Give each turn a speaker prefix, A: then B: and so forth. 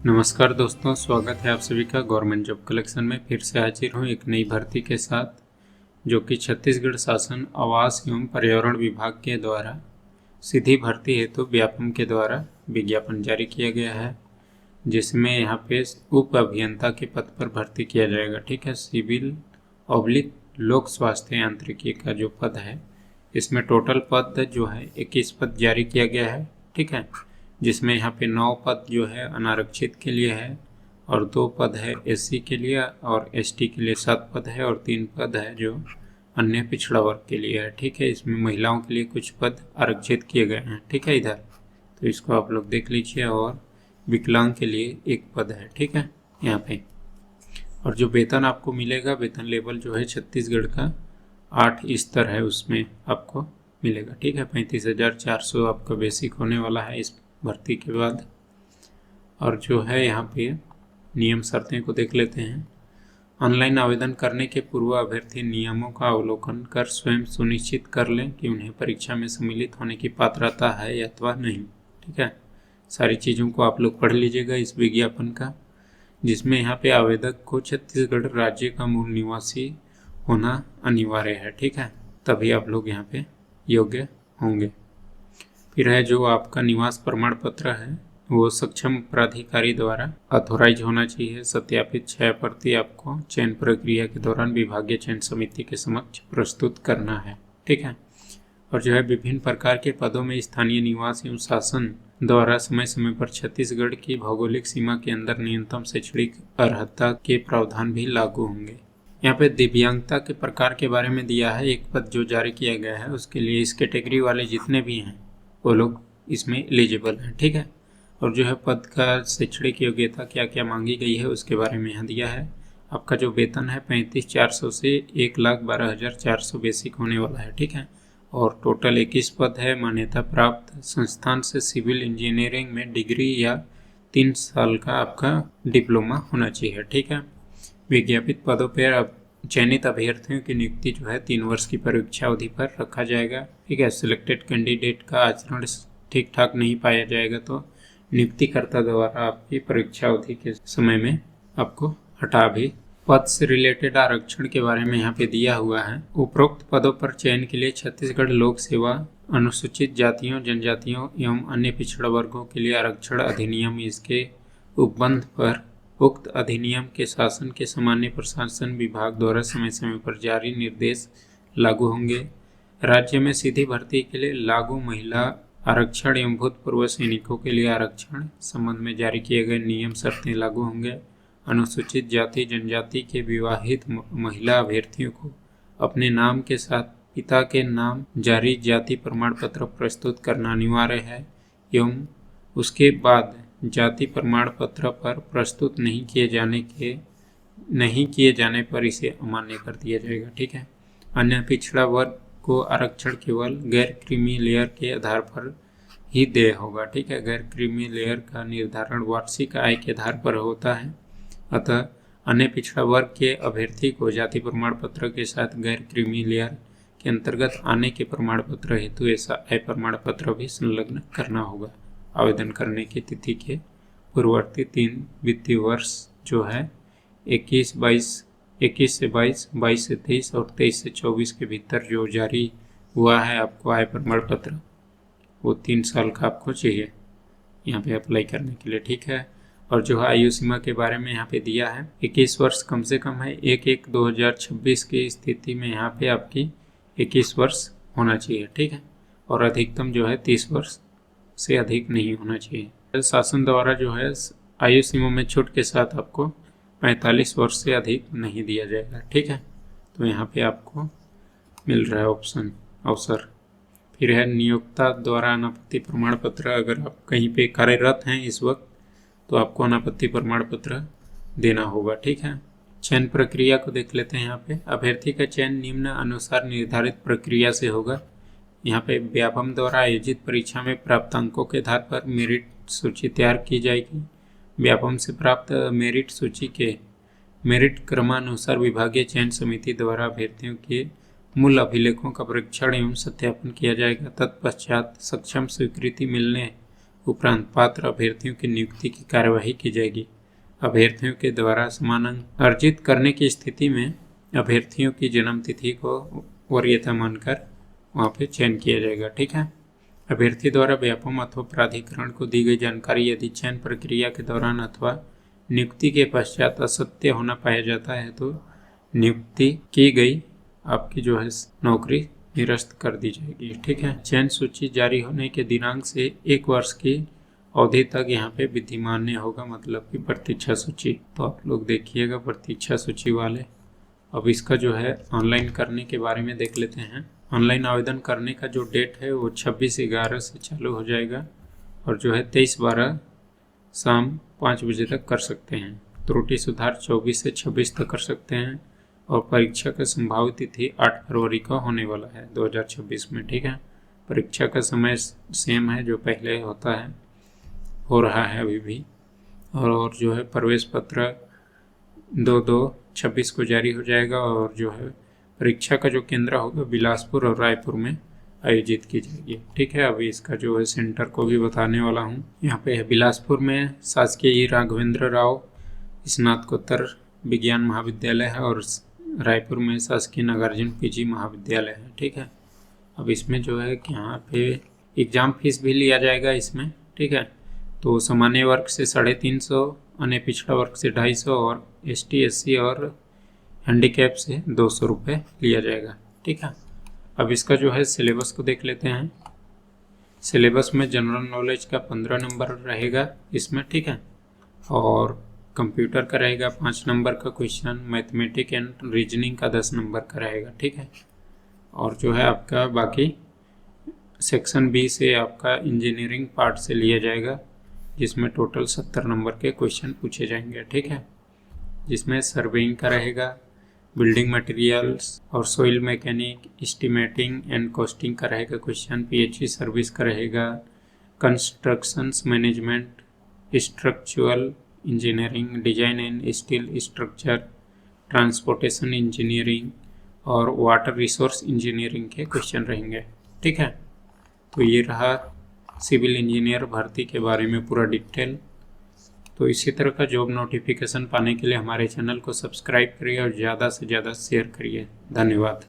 A: नमस्कार दोस्तों, स्वागत है आप सभी का गवर्नमेंट जॉब कलेक्शन में। फिर से हाजिर हूँ एक नई भर्ती के साथ, जो कि छत्तीसगढ़ शासन आवास एवं पर्यावरण विभाग के द्वारा सीधी भर्ती हेतु व्यापम के द्वारा विज्ञापन जारी किया गया है, जिसमें यहाँ पे उप अभियंता के पद पर भर्ती किया जाएगा। ठीक है, सिविल ऑब्लिक लोक स्वास्थ्य यांत्रिकी का जो पद है, इसमें टोटल पद जो है 21 पद जारी किया गया है। ठीक है, जिसमें यहाँ पे 9 पद जो है अनारक्षित के लिए है और 2 पद है एससी के लिए और एसटी के लिए 7 पद है और 3 पद है जो अन्य पिछड़ा वर्ग के लिए है। ठीक है, इसमें महिलाओं के लिए कुछ पद आरक्षित किए गए हैं। ठीक है, इधर तो इसको आप लोग देख लीजिए। और विकलांग के लिए 1 पद है। ठीक है, यहाँ पे और जो वेतन आपको मिलेगा, वेतन लेवल जो है छत्तीसगढ़ का 8 स्तर है, उसमें आपको मिलेगा। ठीक है, 35,400 आपका बेसिक होने वाला है इस भर्ती के बाद। और जो है यहाँ पे नियम शर्तें को देख लेते हैं। ऑनलाइन आवेदन करने के पूर्व अभ्यर्थी नियमों का अवलोकन कर स्वयं सुनिश्चित कर लें कि उन्हें परीक्षा में सम्मिलित होने की पात्रता है अथवा नहीं। ठीक है, सारी चीज़ों को आप लोग पढ़ लीजिएगा इस विज्ञापन का, जिसमें यहाँ पे आवेदक को छत्तीसगढ़ राज्य का मूल निवासी होना अनिवार्य है। ठीक है, तभी आप लोग यहाँ पे योग्य होंगे। फिर है जो आपका निवास प्रमाण पत्र है, वो सक्षम प्राधिकारी द्वारा अथोराइज होना चाहिए। सत्यापित 6 प्रति आपको चयन प्रक्रिया के दौरान विभागीय चयन समिति के समक्ष प्रस्तुत करना है। ठीक है, और जो है विभिन्न प्रकार के पदों में स्थानीय निवास एवं शासन द्वारा समय समय पर छत्तीसगढ़ की भौगोलिक सीमा के अंदर न्यूनतम शैक्षणिक अर्हता के प्रावधान भी लागू होंगे। यहाँ पे दिव्यांगता के प्रकार के बारे में दिया है। एक पद जो जारी किया गया है उसके लिए इस कैटेगरी वाले जितने भी हैं वो लोग इसमें एलिजिबल हैं। ठीक है, और जो है पद का शैक्षणिक योग्यता क्या क्या मांगी गई है उसके बारे में यहाँ दिया है। आपका जो वेतन है 35,400 से 1,12,400 बेसिक होने वाला है। ठीक है, और टोटल 21 पद है। मान्यता प्राप्त संस्थान से सिविल इंजीनियरिंग में डिग्री या 3 साल का आपका डिप्लोमा होना चाहिए। ठीक है, विज्ञापित पदों पर अब चयनित अभ्यर्थियों की नियुक्ति जो है 3 वर्ष की परीक्षा अवधि पर रखा जाएगा। ठीक है, सिलेक्टेड कैंडिडेट का आचरण ठीक ठाक नहीं पाया जाएगा तो नियुक्तिकर्ता द्वारा आपकी परीक्षा अवधि के समय में आपको हटा भी। पद से रिलेटेड आरक्षण के बारे में यहाँ पे दिया हुआ है। उपरोक्त पदों पर चयन के लिए छत्तीसगढ़ लोक सेवा अनुसूचित जातियों, जनजातियों एवं अन्य पिछड़ा वर्गों के लिए आरक्षण अधिनियम इसके उपबंध पर उक्त अधिनियम के शासन के सामान्य प्रशासन विभाग द्वारा समय समय पर जारी निर्देश लागू होंगे। राज्य में सीधी भर्ती के लिए लागू महिला आरक्षण एवं भूतपूर्व सैनिकों के लिए आरक्षण संबंध में जारी किए गए नियम शर्तें लागू होंगे। अनुसूचित जाति जनजाति के विवाहित महिला अभ्यर्थियों को अपने नाम के साथ पिता के नाम जारी जाति प्रमाण पत्र प्रस्तुत करना अनिवार्य है एवं उसके बाद जाति प्रमाण पत्र पर प्रस्तुत नहीं किए जाने पर इसे अमान्य कर दिया जाएगा। ठीक है, अन्य पिछड़ा वर्ग को आरक्षण केवल गैर क्रीमी लेयर के आधार पर ही देय होगा। ठीक है, गैर क्रीमी लेयर का निर्धारण वार्षिक आय के आधार पर होता है। अतः अन्य पिछड़ा वर्ग के अभ्यर्थी को जाति प्रमाण पत्र के साथ गैर क्रीमी लेयर के अंतर्गत आने के प्रमाण पत्र हेतु ऐसा आय प्रमाण पत्र भी संलग्न करना होगा। आवेदन करने की तिथि के पूर्ववर्ती 3 वित्तीय वर्ष जो है 21 से 22, 22 से 23 और 23 से 24 के भीतर जो जारी हुआ है आपको आय प्रमाण पत्र, वो 3 साल का आपको चाहिए यहाँ पे अप्लाई करने के लिए। ठीक है, और जो है आयु सीमा के बारे में यहाँ पे दिया है 21 वर्ष कम से कम है। 1/1/2026 की स्थिति में यहाँ पे आपकी 21 वर्ष होना चाहिए। ठीक है, और अधिकतम जो है 30 वर्ष से अधिक नहीं होना चाहिए। शासन द्वारा जो है आयु सीमा में छूट के साथ आपको 45 वर्ष से अधिक नहीं दिया जाएगा। ठीक है, तो यहाँ पे आपको मिल रहा है अवसर। फिर है नियोक्ता द्वारा अनापत्ति प्रमाण पत्र। अगर आप कहीं पे कार्यरत हैं इस वक्त तो आपको अनापत्ति प्रमाण पत्र देना होगा। ठीक है, चयन प्रक्रिया को देख लेते हैं। यहाँ पे अभ्यर्थी का चयन निम्न अनुसार निर्धारित प्रक्रिया से होगा। यहाँ पे व्यापम द्वारा आयोजित परीक्षा में प्राप्त अंकों के आधार पर मेरिट सूची तैयार की जाएगी। व्यापम से प्राप्त मेरिट सूची के मेरिट क्रमानुसार विभागीय चयन समिति द्वारा अभ्यर्थियों के मूल अभिलेखों का परीक्षण एवं सत्यापन किया जाएगा। तत्पश्चात सक्षम स्वीकृति मिलने उपरांत पात्र अभ्यर्थियों की नियुक्ति की कार्यवाही की जाएगी। अभ्यर्थियों के द्वारा समान अंक अर्जित करने की स्थिति में अभ्यर्थियों की जन्म तिथि को वरीयता मानकर वहाँ पे चयन किया जाएगा। ठीक है। अभ्यर्थी द्वारा व्यापम अथवा प्राधिकरण को दी गई जानकारी यदि चयन प्रक्रिया के दौरान अथवा नियुक्ति के पश्चात असत्य होना पाया जाता है तो नियुक्ति की गई आपकी जो है नौकरी निरस्त कर दी जाएगी। ठीक है। चयन सूची जारी होने के दिनांक से 1 वर्ष की अवधि तक यहाँ पे विधिमान्य होगा, मतलब कि प्रतीक्षा सूची। तो आप लोग देखिएगा प्रतीक्षा सूची वाले। अब इसका जो है ऑनलाइन करने के बारे में देख लेते हैं। ऑनलाइन आवेदन करने का जो डेट है वो 26/11 से चालू हो जाएगा और जो है 23/12 शाम 5 बजे तक कर सकते हैं। त्रुटि सुधार 24 से 26 तक कर सकते हैं और परीक्षा का संभावित तिथि 8 फरवरी का होने वाला है 2026 में। ठीक है। परीक्षा का समय सेम है जो पहले होता है, हो रहा है अभी भी। और जो है प्रवेश पत्र 2/2/26 को जारी हो जाएगा और जो है परीक्षा का जो केंद्र होगा बिलासपुर और रायपुर में आयोजित की जाएगी। ठीक है। अभी इसका जो है सेंटर को भी बताने वाला हूँ। यहाँ पे है बिलासपुर में शासकीय राघवेंद्र राव स्नातकोत्तर विज्ञान महाविद्यालय है और रायपुर में शासकीय नागार्जुन पीजी महाविद्यालय है। ठीक है। अब इसमें जो है कि यहाँ पे एग्ज़ाम फीस भी लिया जाएगा इसमें। ठीक है। तो सामान्य वर्ग से 350, अन्य पिछड़ा वर्ग से 250 और ST SC और हैंडीकैप से 200 रुपये लिया जाएगा। ठीक है। अब इसका जो है सिलेबस को देख लेते हैं। सिलेबस में जनरल नॉलेज का 15 नंबर रहेगा इसमें। ठीक है। और कंप्यूटर का रहेगा 5 नंबर का क्वेश्चन, मैथमेटिक एंड रीजनिंग का 10 नंबर का रहेगा। ठीक है। और जो है आपका बाकी सेक्शन B से आपका इंजीनियरिंग पार्ट से लिया जाएगा जिसमें टोटल 70 नंबर के क्वेश्चन पूछे जाएंगे। ठीक है। जिसमें सर्वेइंग का रहेगा, बिल्डिंग मटेरियल्स और soil mechanic, estimating and costing का रहेगा क्वेश्चन, PHE सर्विस का रहेगा, constructions management, structural engineering, design and steel structure, transportation engineering और वाटर रिसोर्स इंजीनियरिंग के क्वेश्चन रहेंगे। ठीक है। तो ये रहा सिविल इंजीनियर भर्ती के बारे में पूरा डिटेल। तो इसी तरह का जॉब नोटिफिकेशन पाने के लिए हमारे चैनल को सब्सक्राइब करिए और ज़्यादा से ज़्यादा शेयर करिए। धन्यवाद।